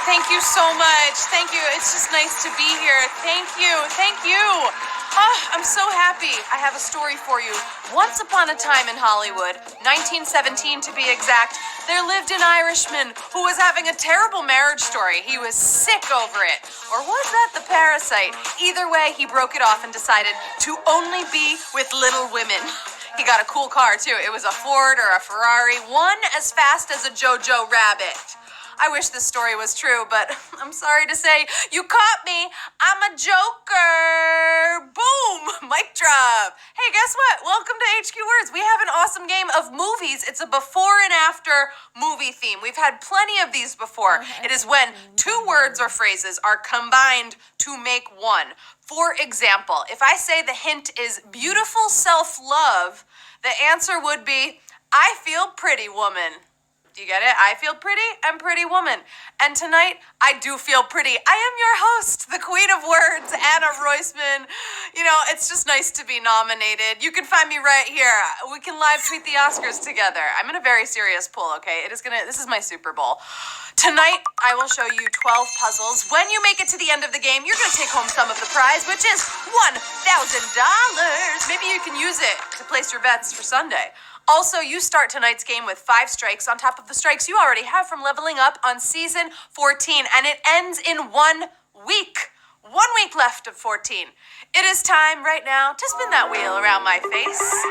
Thank you so much. Thank you. It's just nice to be here. Thank you. Thank you. Oh, I'm so happy. I have a story for you. Once upon a time in Hollywood, 1917 to be exact, there lived an Irishman who was having a terrible marriage story. He was sick over it. Or was that the parasite? Either way, he broke it off and decided to only be with little women. He got a cool car, too. It was a Ford or a Ferrari, one as fast as a Jojo Rabbit. I wish this story was true, but I'm sorry to say, you caught me. I'm a joker. Boom! Mic drop. Hey, guess what? Welcome to HQ Words. We have an awesome game of movies. It's a before and after movie theme. We've had plenty of these before. It is when two words or phrases are combined to make one. For example, if I say the hint is beautiful self-love, the answer would be, I feel pretty, woman. Do you get it? I feel pretty and pretty woman. And tonight, I do feel pretty. I am your host, the queen of words, Anna Roisman. You know, it's just nice to be nominated. You can find me right here. We can live tweet the Oscars together. I'm in a very serious pool, okay? This is my Super Bowl. Tonight, I will show you 12 puzzles. When you make it to the end of the game, you're gonna take home some of the prize, which is $1,000. Maybe you can use it to place your bets for Sunday. Also, you start tonight's game with 5 strikes on top of the strikes you already have from leveling up on season 14, and it ends in 1 week. 1 week left of 14. It is time right now to spin that wheel around my face.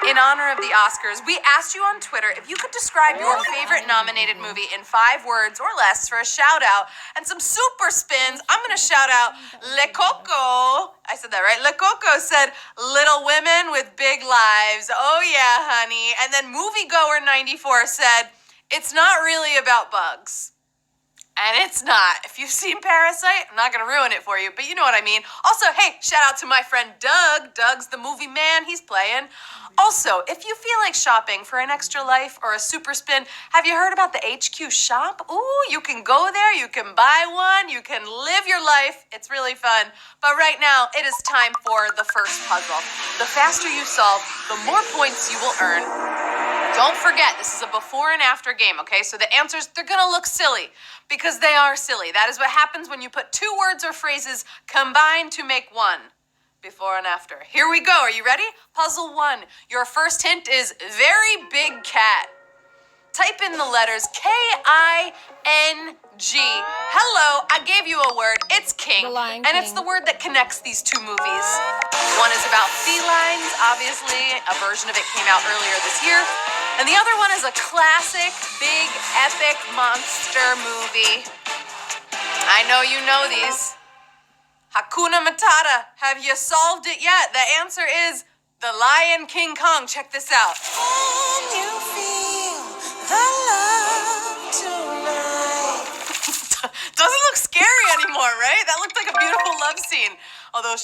In honor of the Oscars, we asked you on Twitter if you could describe your favorite nominated movie in 5 words or less for a shout out and some super spins. I'm going to shout out Le Coco. I said that right. Le Coco said, Little Women with Big Lives. Oh yeah, honey. And then Moviegoer94 said, it's not really about bugs. And it's not. If you've seen Parasite, I'm not going to ruin it for you, but you know what I mean. Also, hey, shout out to my friend Doug. Doug's the movie man. He's playing. Also, if you feel like shopping for an extra life or a super spin, have you heard about the HQ shop? Ooh, you can go there, you can buy one, you can live your life. It's really fun. But right now, it is time for the first puzzle. The faster you solve, the more points you will earn. Don't forget, this is a before and after game, okay? So the answers, they're gonna look silly because they are silly. That is what happens when you put 2 words or phrases combined to make one. Before and after. Here we go. Are you ready? Puzzle 1. Your first hint is very big cat. Type in the letters K-I-N-G. Hello, I gave you a word. It's king. The Lion and King. it's the word that connects these 2 movies. One is about felines, obviously. A version of it came out earlier this year. And the other one is a classic, big, epic monster movie. I know you know these. Hakuna Matata. Have you solved it yet? The answer is The Lion King Kong. Check this out. Can you feel the love tonight? Doesn't look scary anymore, right? That looked like a beautiful love scene. Although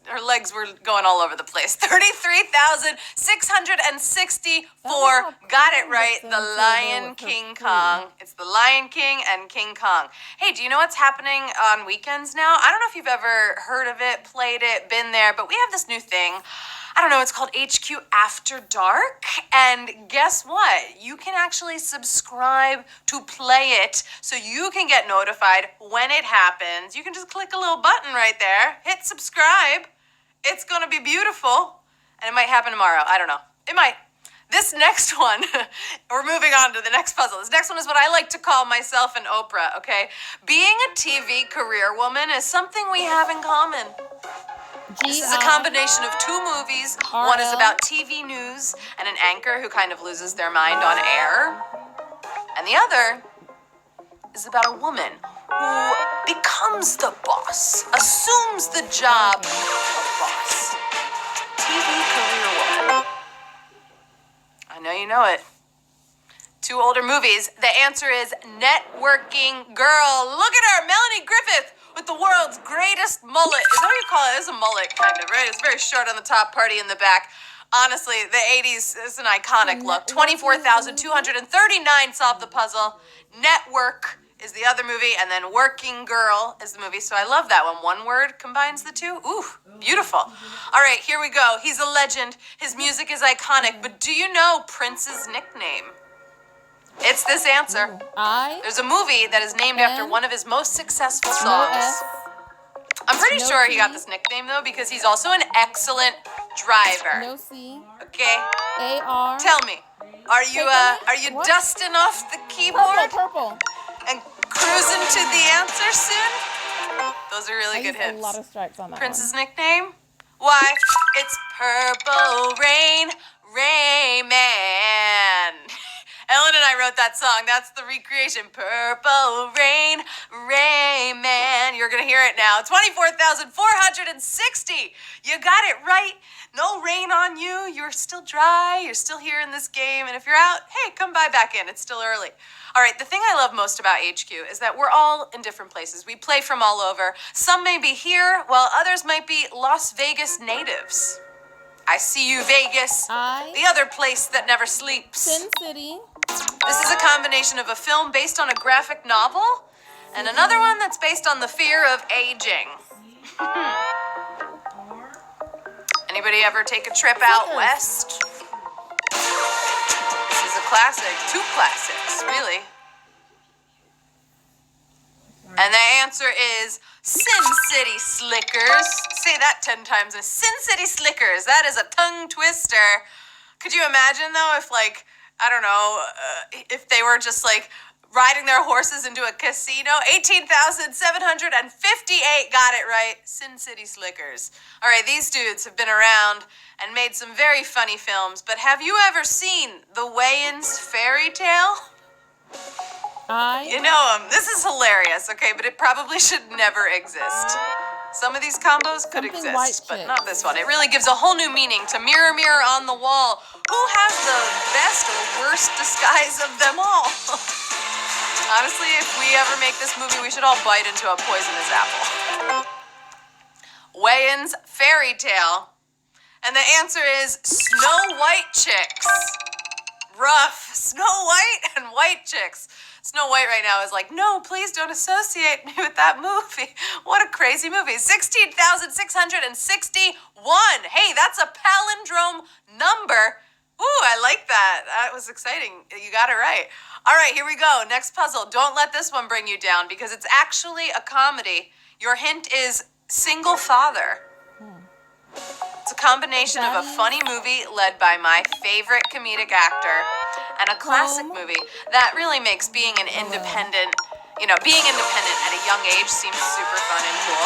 her legs were going all over the place. 33,664. Got it right. The Lion King Kong. It's The Lion King and King Kong. Hey, do you know what's happening on weekends now? I don't know if you've ever heard of it, played it, been there, but we have this new thing. I don't know, it's called HQ After Dark. And guess what? You can actually subscribe to play it so you can get notified when it happens. You can just click a little button right there, hit subscribe. It's gonna be beautiful. And it might happen tomorrow. I don't know. It might. This next one, we're moving on to the next puzzle. This next one is what I like to call myself and Oprah, okay? Being a TV career woman is something we have in common. This is a combination of 2 movies. One is about TV news and an anchor who kind of loses their mind on air. And the other is about a woman who becomes the boss, assumes the job of boss. TV career woman. I know you know it. 2 older movies. The answer is Networking Girl. Look at her, Melanie Griffith, with the world's greatest mullet. Is that what you call it? It's a mullet, kind of, right? It's very short on the top, party in the back. Honestly, the 80s is an iconic look. 24,239 solved the puzzle. Network is the other movie, and then Working Girl is the movie. So I love that one. One word combines the 2. Ooh, beautiful. All right, here we go. He's a legend. His music is iconic. But do you know Prince's nickname? It's this answer. Ooh. I. There's a movie that is named after N. one of his most successful No songs. S. I'm pretty No sure he T. got this nickname though because he's also an excellent driver. No C. Okay, A-R. tell me, are you What? dusting off the keyboard Purple. and cruising to the answer soon? Those are really I good used a hits. lot of strikes on that Prince's nickname? Why, it's Purple Rain, Rayman. Ellen and I wrote that song. That's the recreation. Purple Rain, Rayman. You're going to hear it now. 24,460. You got it right. No rain on you. You're still dry. You're still here in this game. And if you're out, hey, come by back in. It's still early. All right, the thing I love most about HQ is that we're all in different places. We play from all over. Some may be here, while others might be Las Vegas natives. I see you, Vegas. The other place that never sleeps. Sin City. This is a combination of a film based on a graphic novel and another one that's based on the fear of aging. Anybody ever take a trip out west? This is a classic. Two classics, really. And the answer is Sin City Slickers. Say that 10 times. Sin City Slickers. That is a tongue twister. Could you imagine, though, if, like, I don't know, if they were just, like, riding their horses into a casino? 18,758 got it right. Sin City Slickers. All right, these dudes have been around and made some very funny films, but have you ever seen The Wayans Fairy Tale? You know this is hilarious, okay, but it probably should never exist. Some of these combos could exist, but not this one. It really gives a whole new meaning to Mirror, Mirror on the Wall. Who has the best or worst disguise of them all? Honestly, if we ever make this movie, we should all bite into a poisonous apple. Wayans Fairy Tale. And the answer is Snow White Chicks. Rough. Snow White and White Chicks. Snow White right now is like, no, please don't associate me with that movie. What a crazy movie. 16,661. Hey, that's a palindrome number. Ooh, I like that. That was exciting. You got it right. All right, here we go. Next puzzle. Don't let this one bring you down because it's actually a comedy. Your hint is Single Father. It's a combination of a funny movie led by my favorite comedic actor and a classic movie that really makes being an independent, being independent at a young age seems super fun and cool.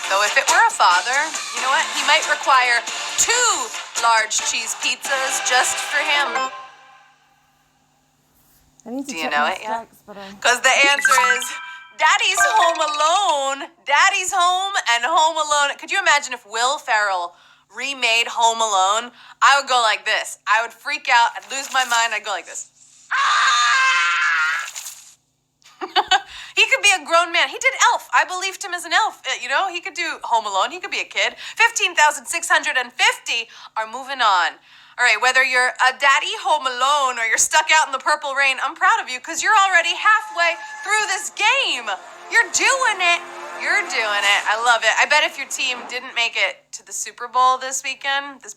Though if it were a father, you know what? He might require 2 large cheese pizzas just for him. Do you know it yet? Because the answer is Daddy's Home Alone. Daddy's Home and Home Alone. Could you imagine if Will Ferrell remade Home Alone? I would go like this. I would freak out. I'd lose my mind. I'd go like this. He could be a grown man. He did Elf. I believed him as an elf. He could do Home Alone. He could be a kid. 15,650 are moving on. All right, whether you're a daddy home alone or you're stuck out in the purple rain, I'm proud of you because you're already halfway through this game. You're doing it. You're doing it. I love it. I bet if your team didn't make it to the Super Bowl this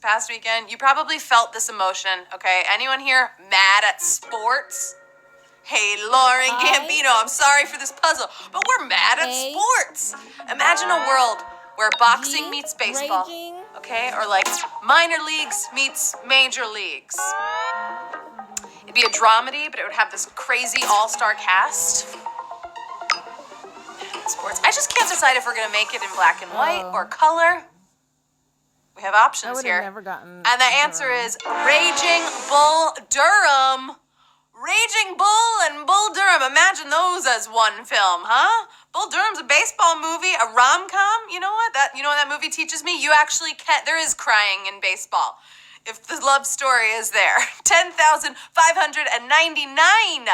past weekend, you probably felt this emotion, okay? Anyone here mad at sports? Hey, Lauren Gambino, I'm sorry for this puzzle, but we're mad at sports. Imagine a world where boxing meets baseball, okay? Or like minor leagues meets major leagues. It'd be a dramedy, but it would have this crazy all-star cast. Sports. I just can't decide if we're gonna make it in black and white or color. We have options here. Never gotten and the answer is Raging Bull Durham. Raging Bull and Bull Durham. Imagine those as one film, huh? Bull Durham's a baseball movie, a rom-com. You know what? You know what that movie teaches me? You actually can. There is crying in baseball. If the love story is there. 10,599.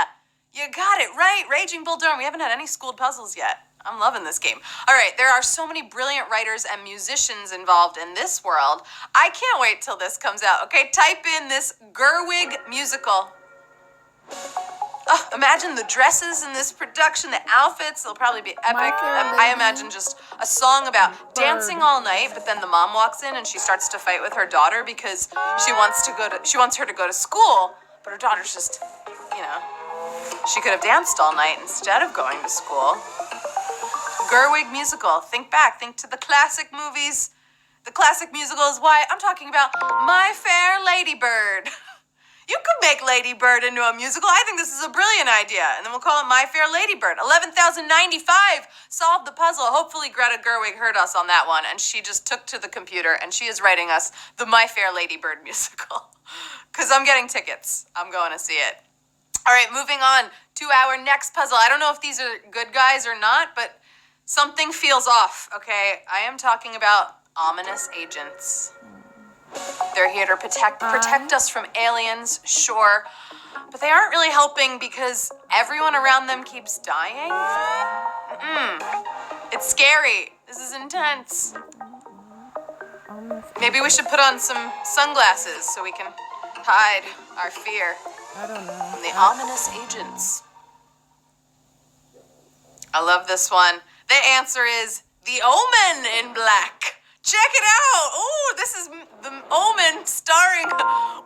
You got it right. Raging Bull Durham. We haven't had any schooled puzzles yet. I'm loving this game. All right, there are so many brilliant writers and musicians involved in this world. I can't wait till this comes out. Okay, type in this Gerwig musical. Oh, imagine the dresses in this production, the outfits. They'll probably be epic. I imagine just a song about dancing all night, but then the mom walks in and she starts to fight with her daughter because she wants her to go to school, but her daughter's just she could have danced all night instead of going to school. Gerwig musical. Think back. Think to the classic movies. The classic musical is why I'm talking about My Fair Lady Bird. You could make Lady Bird into a musical. I think this is a brilliant idea. And then we'll call it My Fair Lady Bird. 11,095 solved the puzzle. Hopefully Greta Gerwig heard us on that one and she just took to the computer and she is writing us the My Fair Lady Bird musical. Because I'm getting tickets. I'm going to see it. All right, moving on to our next puzzle. I don't know if these are good guys or not, but something feels off, okay? I am talking about ominous agents. They're here to protect us from aliens, sure, but they aren't really helping because everyone around them keeps dying. It's scary. This is intense. Maybe we should put on some sunglasses so we can hide our fear I don't know. from the ominous agents. I love this one. The answer is The Omen in black. Check it out. Oh, this is The Omen starring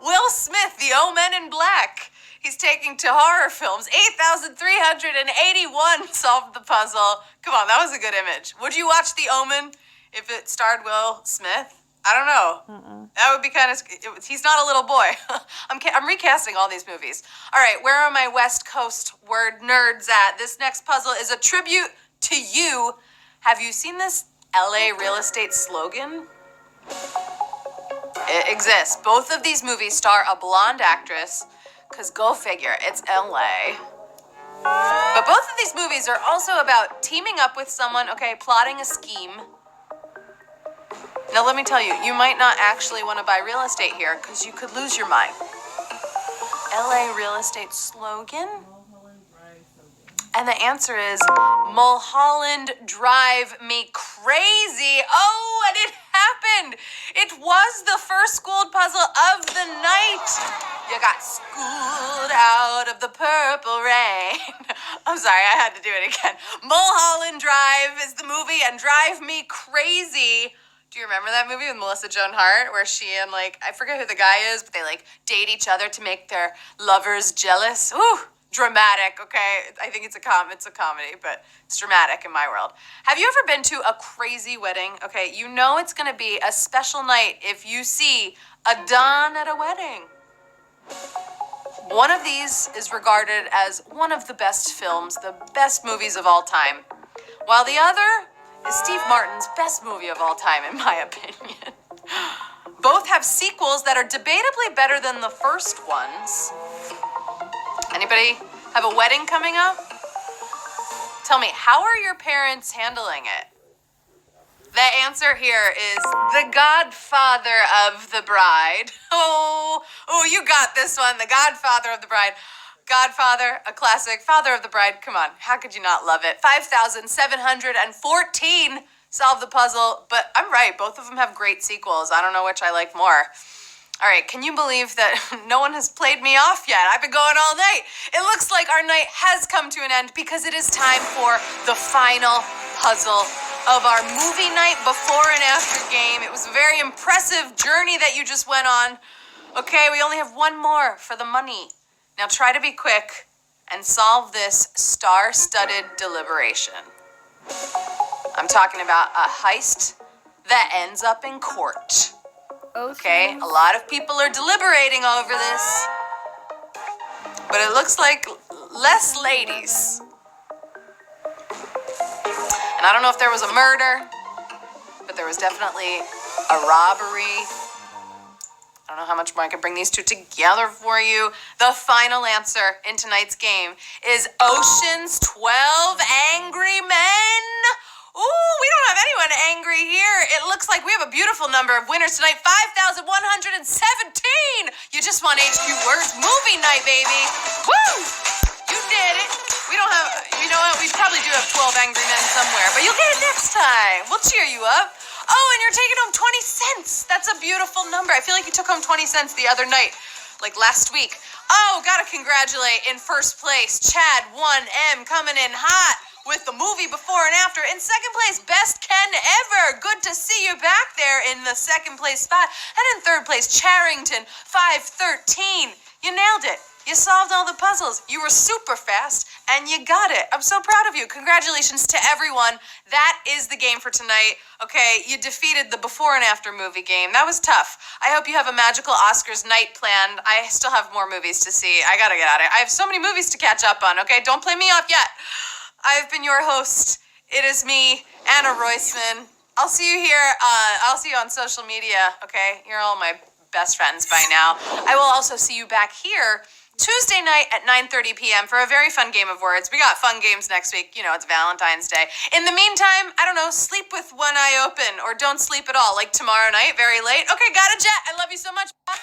Will Smith, The Omen in black. He's taking to horror films. 8,381 solved the puzzle. Come on, that was a good image. Would you watch The Omen if it starred Will Smith? I don't know. That would be kind of... He's not a little boy. I'm recasting all these movies. All right, where are my West Coast word nerds at? This next puzzle is a tribute to you. Have you seen this LA real estate slogan? It exists. Both of these movies star a blonde actress, because go figure, it's LA. But both of these movies are also about teaming up with someone, okay, plotting a scheme. Now let me tell you, you might not actually want to buy real estate here, because you could lose your mind. LA real estate slogan? And the answer is Mulholland Drive Me Crazy. Oh, and it happened. It was the first schooled puzzle of the night. You got schooled out of the purple rain. I'm sorry, I had to do it again. Mulholland Drive is the movie and Drive Me Crazy. Do you remember that movie with Melissa Joan Hart where she and I forget who the guy is, but they date each other to make their lovers jealous? Ooh. Dramatic, okay? I think it's a comedy, but it's dramatic in my world. Have you ever been to a crazy wedding? Okay, you know it's gonna be a special night if you see a Don at a wedding. One of these is regarded as one of the best films, the best movies of all time, while the other is Steve Martin's best movie of all time, in my opinion. Both have sequels that are debatably better than the first ones. Anybody have a wedding coming up? Tell me, how are your parents handling it? The answer here is The Godfather of the Bride. Oh, you got this one. The Godfather of the Bride. Godfather, a classic. Father of the Bride. Come on, how could you not love it? 5,714 solved the puzzle, but I'm right. Both of them have great sequels. I don't know which I like more. All right, can you believe that no one has played me off yet? I've been going all night. It looks like our night has come to an end because it is time for the final puzzle of our movie night before and after game. It was a very impressive journey that you just went on. Okay, we only have one more for the money. Now try to be quick and solve this star-studded deliberation. I'm talking about a heist that ends up in court. Okay, a lot of people are deliberating over this, but it looks like less ladies. And I don't know if there was a murder, but there was definitely a robbery. I don't know how much more I can bring these two together for you. The final answer in tonight's game is Ocean's 12 Angry Men. Ooh, we don't have anyone angry here. It looks like we have a beautiful number of winners tonight. 5,117. You just won HQ Words Movie Night, baby. Woo! You did it. We don't have, you know what? We probably do have 12 angry men somewhere, but you'll get it next time. We'll cheer you up. Oh, and you're taking home 20 cents. That's a beautiful number. I feel like you took home 20 cents the other night, like last week. Oh, gotta congratulate in first place, Chad 1M coming in hot with the movie before and after. In second place, Best Ken Ever. Good to see you back there in the second place spot. And in third place, Charrington 513. You nailed it. You solved all the puzzles. You were super fast, and you got it. I'm so proud of you. Congratulations to everyone. That is the game for tonight. Okay, you defeated the before and after movie game. That was tough. I hope you have a magical Oscars night planned. I still have more movies to see. I gotta get at it. I have so many movies to catch up on, okay? Don't play me off yet. I've been your host. It is me, Anna Roisman. I'll see you here. I'll see you on social media, okay? You're all my best friends by now. I will also see you back here Tuesday night at 9:30 p.m. for a very fun game of words. We got fun games next week. You know, it's Valentine's Day. In the meantime, I don't know, sleep with one eye open or don't sleep at all, like tomorrow night, very late. Okay, got a jet. I love you so much. Bye.